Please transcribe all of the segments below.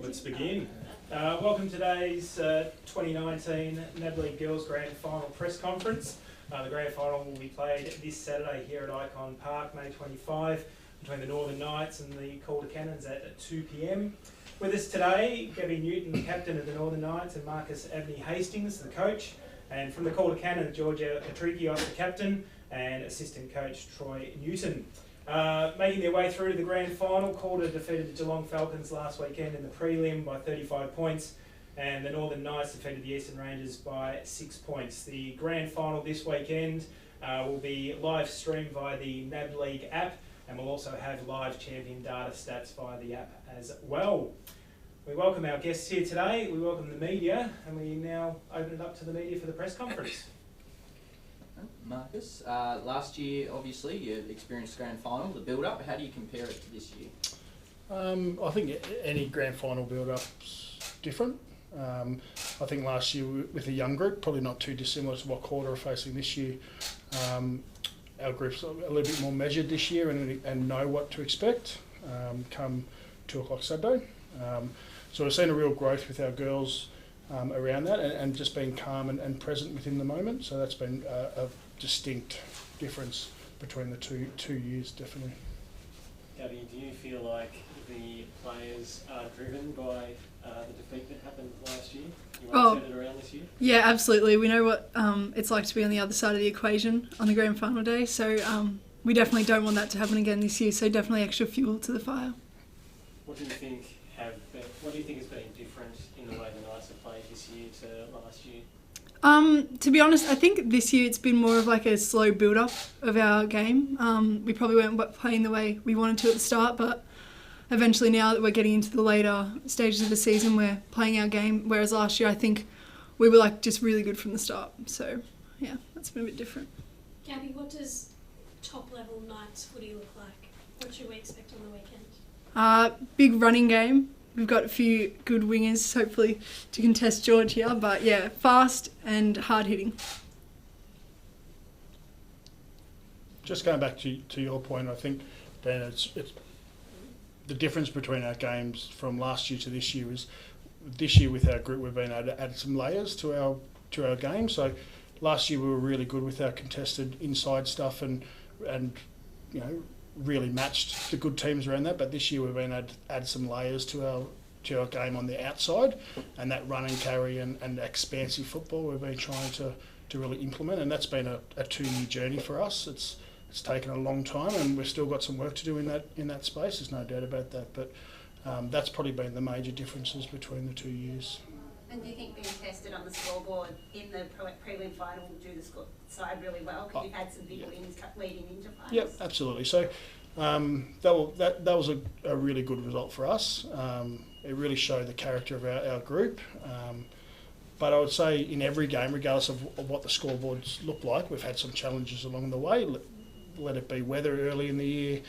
Let's begin. Welcome to today's 2019 NAB League Girls Grand Final press conference. The Grand Final will be played this Saturday here at Icon Park, May 25, between the Northern Knights and the Calder Cannons at 2 p.m. With us today, Gabby Newton, captain of the Northern Knights, and Marcus Abney Hastings, the coach. And from the Calder Cannon, Georgia Patrikios, the captain, and assistant coach Troy Newton. Making their way through to the grand final, Calder defeated the Geelong Falcons last weekend in the prelim by 35 points, and the Northern Knights defeated the Eastern Rangers by 6 points. The grand final this weekend will be live streamed via the NAB League app, and we'll also have live champion data stats via the app as well. We welcome our guests here today, we welcome the media, and we now open it up to the media for the press conference. Marcus, last year obviously you experienced the grand final, the build-up. How do you compare it to this year? I think any grand final build-up's different. I think last year with a young group, probably not too dissimilar to what Calder are facing this year. Our group's a little bit more measured this year and know what to expect come 2 o'clock Saturday. So we've seen a real growth with our girls around that and just being calm and present within the moment. So that's been a distinct difference between the two years, definitely. Gabby, do you feel like the players are driven by the defeat that happened last year? You want to turn it around this year? Yeah, absolutely. We know what it's like to be on the other side of the equation on the grand final day. So we definitely don't want that to happen again this year. So definitely extra fuel to the fire. What do you think has been different in the way the Knights have played this year to last year? To be honest, I think this year it's been more of like a slow build-up of our game. We probably weren't playing the way we wanted to at the start, but eventually now that we're getting into the later stages of the season, we're playing our game, whereas last year I think we were like just really good from the start. So, yeah, that's been a bit different. Gabby, what does top-level Knights footy look like? What should we expect on the weekend? Big running game. We've got a few good wingers, hopefully, to contest George here. But, yeah, fast and hard-hitting. Just going back to your point, I think, Dan, it's the difference between our games from last year to this year is this year with our group we've been able to add some layers to our game. So last year we were really good with our contested inside stuff and you know, really matched the good teams around that, but this year we've been able to add some layers to our game on the outside, and that run and carry and expansive football we've been trying to really implement, and that's been a 2-year journey for us. It's taken a long time, and we've still got some work to do in that space. There's no doubt about that, but that's probably been the major differences between the 2 years. And do you think being tested on the scoreboard in the prelim final will do the side really well? Because you've had some big wins leading into finals. Yep, absolutely. So that was a really good result for us. It really showed the character of our group. But I would say in every game, regardless of what the scoreboards look like, we've had some challenges along the way. Let it be weather early in the year,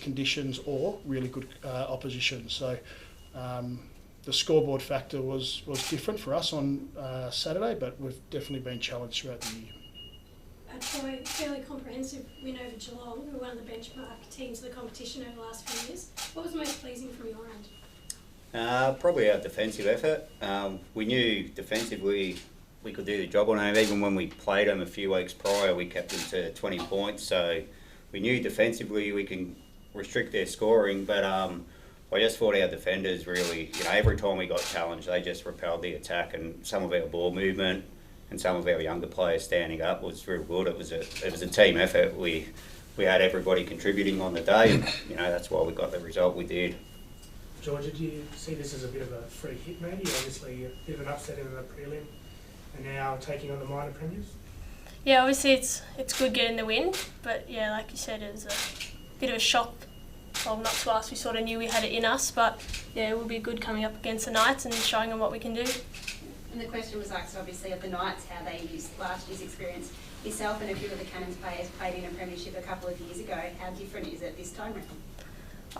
conditions, or really good opposition. So the scoreboard factor was different for us on Saturday, but we've definitely been challenged throughout the year. Troy, fairly comprehensive win over Geelong, who were one of the benchmark teams of the competition over the last few years. What was most pleasing from your end? Probably our defensive effort. We knew defensively we could do the job on them. Even when we played them a few weeks prior, we kept them to 20 points. So we knew defensively we can restrict their scoring, but I just thought our defenders really, every time we got challenged, they just repelled the attack, and some of our ball movement and some of our younger players standing up was real good. It was a team effort. We had everybody contributing on the day, and that's why we got the result we did. Georgia, do you see this as a bit of a free hit maybe? Obviously a bit of an upset in the prelim and now taking on the minor premiers? Yeah, obviously it's good getting the win, but yeah, like you said, it was a bit of a shock. Well, not to us, we sort of knew we had it in us, but yeah, it will be good coming up against the Knights and showing them what we can do. And the question was asked obviously of the Knights, how they used last year's experience. Yourself and a few of the Cannons players played in a premiership a couple of years ago. How different is it this time around?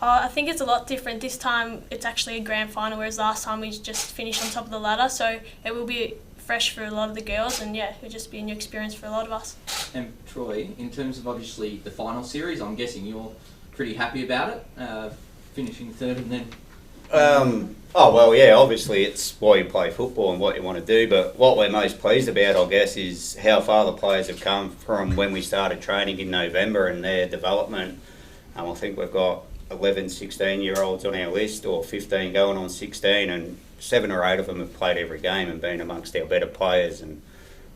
I think it's a lot different. This time it's actually a grand final, whereas last time we just finished on top of the ladder, so it will be fresh for a lot of the girls, and yeah, it'll just be a new experience for a lot of us. And Troy, in terms of obviously the final series, I'm guessing you're pretty happy about it, finishing third and then... Oh, well, yeah, obviously it's why you play football and what you want to do, but what we're most pleased about, I guess, is how far the players have come from when we started training in November and their development. I think we've got 11, 16-year-olds on our list, or 15 going on 16, and 7 or 8 of them have played every game and been amongst our better players. And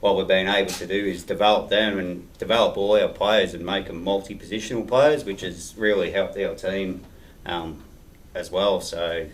what we've been able to do is develop them and develop all our players and make them multi-positional players, which has really helped our team as well. So,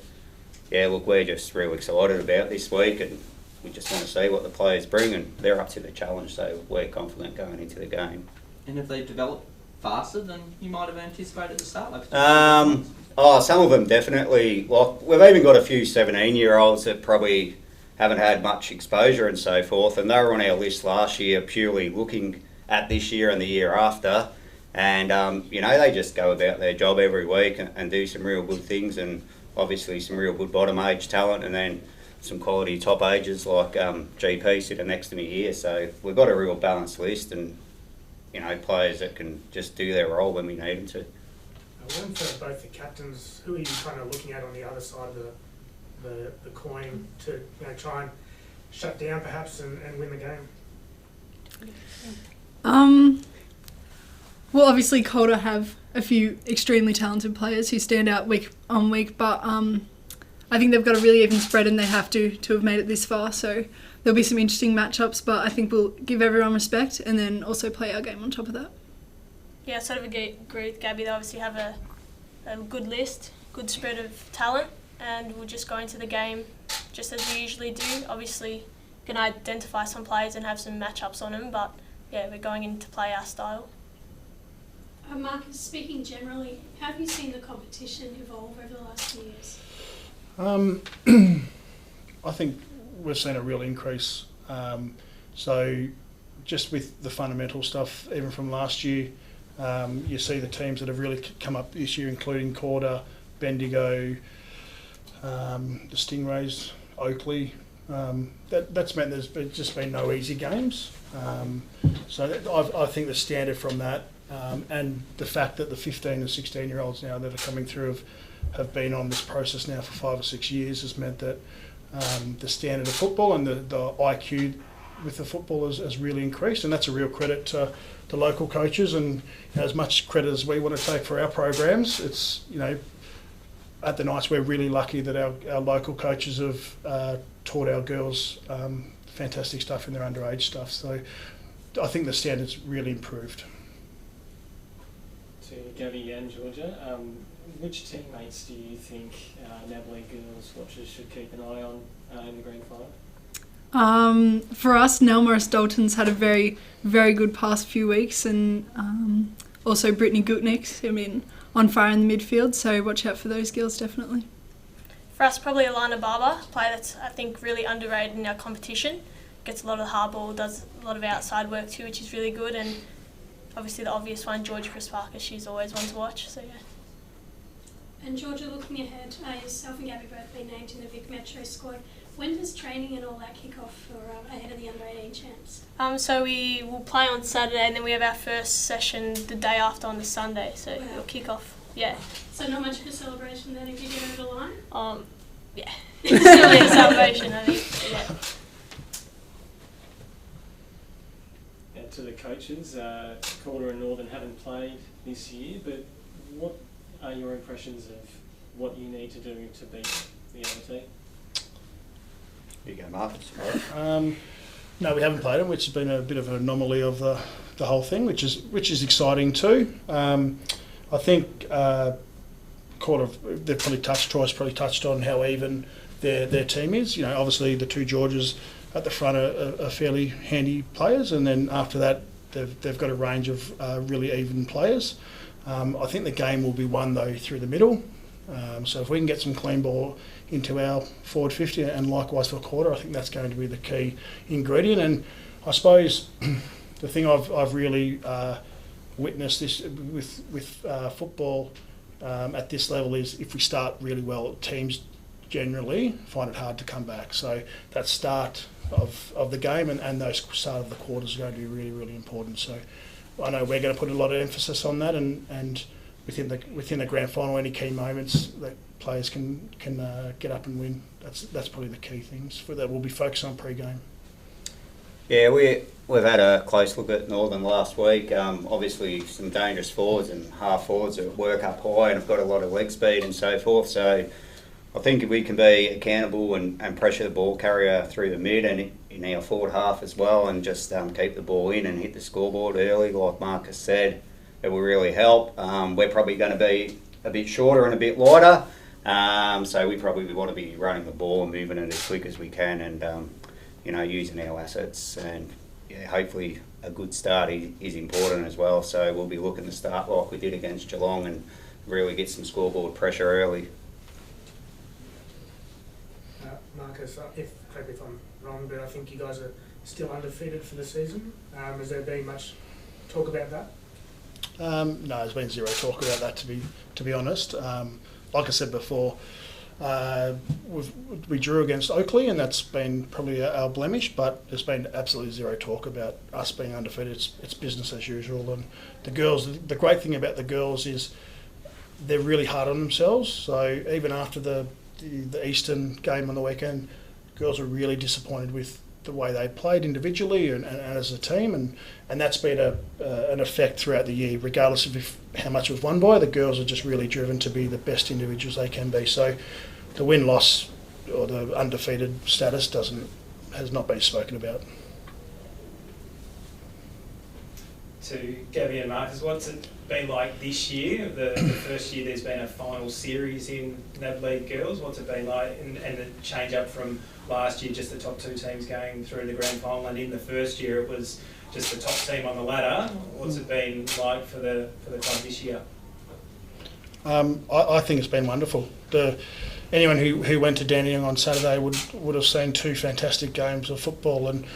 yeah, look, we're just real excited about this week, and we just want to see what the players bring, and they're up to the challenge, so we're confident going into the game. And have they developed faster than you might have anticipated at the start? Some of them definitely. Like, we've even got a few 17-year-olds that probably haven't had much exposure and so forth, and they were on our list last year purely looking at this year and the year after. And, they just go about their job every week and do some real good things, and obviously some real good bottom age talent, and then some quality top ages like GP sitting next to me here. So we've got a real balanced list, and, players that can just do their role when we need them to. One for both the captains, who are you kind of looking at on the other side of the coin to try and shut down perhaps and win the game? Well, obviously Calder have a few extremely talented players who stand out week on week, but I think they've got a really even spread and they have to have made it this far. So there'll be some interesting matchups, but I think we'll give everyone respect and then also play our game on top of that. Yeah, I sort of agree with Gabby. They obviously have a good list, good spread of talent, and we'll just go into the game just as we usually do. Obviously, can identify some players and have some matchups on them, but yeah, we're going in to play our style. Marcus, speaking generally, how have you seen the competition evolve over the last few years? I think we've seen a real increase. So just with the fundamental stuff, even from last year, you see the teams that have really come up this year, including Calder, Bendigo, the Stingrays, Oakley. That's meant there's just been no easy games. I think the standard from that, and the fact that the 15 and 16-year-olds now that are coming through have been on this process now for 5 or 6 years has meant that the standard of football and the IQ with the football has really increased, and that's a real credit to the local coaches. And as much credit as we want to take for our programs, it's at the Knights we're really lucky that our local coaches have taught our girls fantastic stuff in their underage stuff. So I think the standard's really improved. To Gabby and Georgia, which teammates do you think NAB League Girls watchers should keep an eye on in the grand final? For us, Nell Morris-Dalton's had a very, very good past few weeks, and also Brittany Gutnick, on fire in the midfield, so watch out for those girls definitely. For us, probably Alana Barber, a player that's, I think, really underrated in our competition. Gets a lot of the hard ball, does a lot of outside work too, which is really good. And obviously the obvious one, Georgia Chris-Parker, she's always one to watch, so yeah. And Georgia, looking ahead, yourself and Gabby both been named in the Vic Metro squad. When does training and all that kick off for ahead of the under-18 champs? So we will play on Saturday, and then we have our first session the day after on the Sunday, so Wow. we'll kick off, yeah. So not much of a celebration then if you get over the line? Yeah. Still need a celebration, I think, yeah. And to the coaches, Calder and Northern haven't played this year, but what are your impressions of what you need to do to beat the other team? You go, Marcus. No, we haven't played them, which has been a bit of an anomaly of the whole thing, which is exciting too. I think Calder, they've probably touched on how even their team is. Obviously the two Georges at the front are fairly handy players, and then after that they've got a range of really even players. I think the game will be won though through the middle. So if we can get some clean ball into our forward 50, and likewise for Calder, I think that's going to be the key ingredient. And I suppose the thing I've really witnessed this with football at this level is if we start really well, teams generally find it hard to come back. So that start of the game and those start of the quarters are going to be really, really important. So I know we're going to put a lot of emphasis on that, and within the grand final, any key moments that players can get up and win. That's probably the key things for that. We'll be focused on pre-game. Yeah, we've had a close look at Northern last week. Obviously, some dangerous forwards and half forwards that work up high and have got a lot of leg speed and so forth. So I think if we can be accountable and pressure the ball carrier through the mid and in our forward half as well, and just keep the ball in and hit the scoreboard early, like Marcus said, it will really help. We're probably going to be a bit shorter and a bit lighter, so we probably want to be running the ball and moving it as quick as we can, and using our assets. And yeah, hopefully a good start is important as well. So we'll be looking to start like we did against Geelong and really get some scoreboard pressure early. Marcus, correct me if I'm wrong, but I think you guys are still undefeated for the season. Has there been much talk about that? No, there's been zero talk about that, to be honest. Like I said before, we drew against Oakley, and that's been probably our blemish, but there's been absolutely zero talk about us being undefeated. It's business as usual. And the girls, the great thing about the girls is they're really hard on themselves. So even after the Eastern game on the weekend, girls were really disappointed with the way they played individually and as a team, and that's been an effect throughout the year, regardless of how much we've won by. The girls are just really driven to be the best individuals they can be. So the win-loss or the undefeated status has not been spoken about. To Gabby and Marcus, what's it been like this year? The first year there's been a final series in NAB League Girls. What's it been like? And the change up from last year, just the top two teams going through the grand final, and in the first year it was just the top team on the ladder. What's it been like for the club this year? I think it's been wonderful. Anyone who went to Dandenong on Saturday would have seen two fantastic games of football, and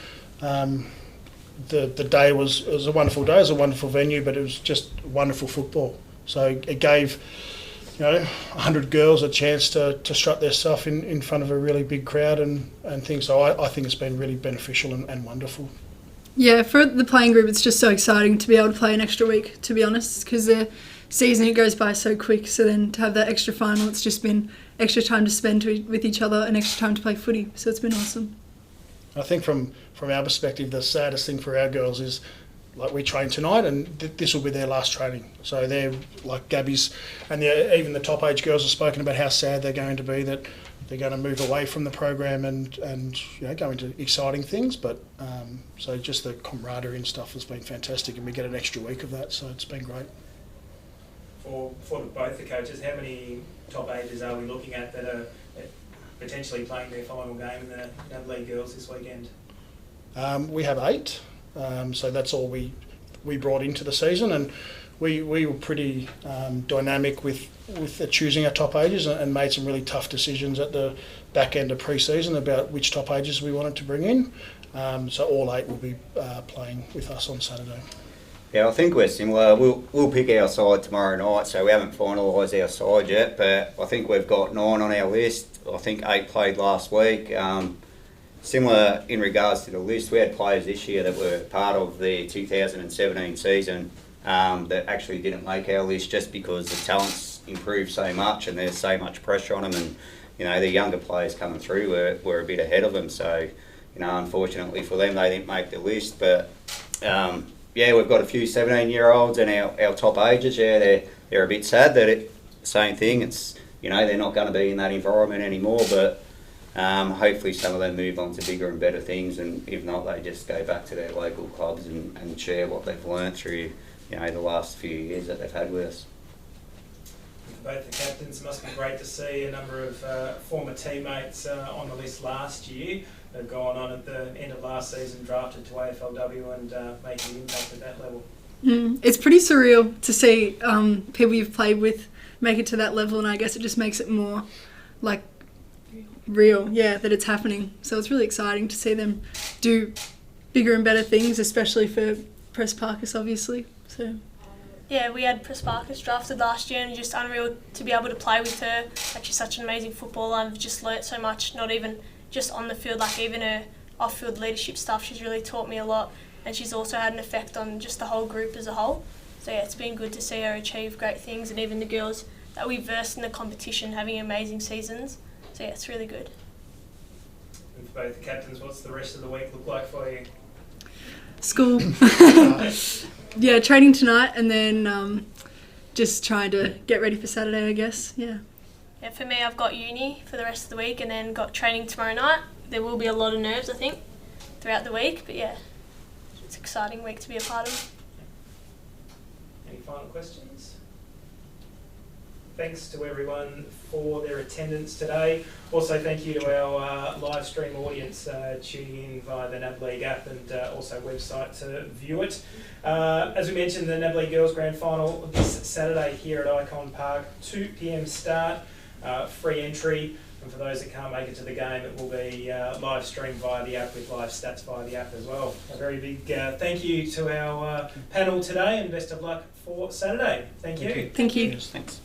the day was a wonderful day. It was a wonderful venue, but it was just wonderful football. So it gave 100 girls a chance to strut their stuff in front of a really big crowd and things. So I think it's been really beneficial and wonderful. Yeah, for the playing group, it's just so exciting to be able to play an extra week, to be honest, because the season, it goes by so quick. So then to have that extra final, it's just been extra time to spend with each other and extra time to play footy. So it's been awesome. I think from our perspective, the saddest thing for our girls is, like, we train tonight and this will be their last training. So they're like Gabby's, and even the top age girls have spoken about how sad they're going to be, that they're going to move away from the program and go into exciting things. But so just the camaraderie and stuff has been fantastic, and we get an extra week of that. So it's been great. For both the coaches, how many top ages are we looking at that are potentially playing their final game in the NAB League Girls this weekend? We have 8, so that's all we brought into the season, and we were pretty dynamic with choosing our top ages and made some really tough decisions at the back end of pre-season about which top ages we wanted to bring in. So all 8 will be playing with us on Saturday. Yeah, I think we're similar. We'll pick our side tomorrow night, so we haven't finalised our side yet, but I think we've got 9 on our list. I think 8 played last week. Similar in regards to the list, we had players this year that were part of the 2017 season that actually didn't make our list just because the talent's improved so much and there's so much pressure on them, and the younger players coming through were a bit ahead of them. So, unfortunately for them, they didn't make the list. But we've got a few 17-year-olds and our top ages. Yeah, they're a bit sad that same thing. It's they're not going to be in that environment anymore, but. Hopefully some of them move on to bigger and better things, and if not, they just go back to their local clubs and share what they've learnt through the last few years that they've had with us. For both the captains, it must be great to see a number of former teammates on the list last year. They've gone on at the end of last season, drafted to AFLW and making an impact at that level. It's pretty surreal to see people you've played with make it to that level, and I guess it just makes it more like real, that it's happening. So it's really exciting to see them do bigger and better things, especially for Press Parkes, obviously. So yeah, we had Press Parkes drafted last year, and just unreal to be able to play with her. Like, she's such an amazing footballer. I've just learnt so much, not even just on the field, like even her off-field leadership stuff. She's really taught me a lot, and she's also had an effect on just the whole group as a whole. So yeah, it's been good to see her achieve great things, and even the girls that we versed in the competition having amazing seasons. So yeah, it's really good. And for both the captains, what's the rest of the week look like for you? School. Yeah, training tonight, and then just trying to get ready for Saturday, I guess. Yeah. Yeah, for me, I've got uni for the rest of the week, and then got training tomorrow night. There will be a lot of nerves, I think, throughout the week, but yeah, it's an exciting week to be a part of. Any final questions? Thanks to everyone for their attendance today. Also, thank you to our live stream audience tuning in via the NAB League app and also website to view it. As we mentioned, the NAB League Girls Grand Final this Saturday here at Icon Park, 2 p.m. start, free entry. And for those that can't make it to the game, it will be live streamed via the app with live stats via the app as well. A very big thank you to our panel today, and best of luck for Saturday. Thank you. Thank you. Yes, thanks.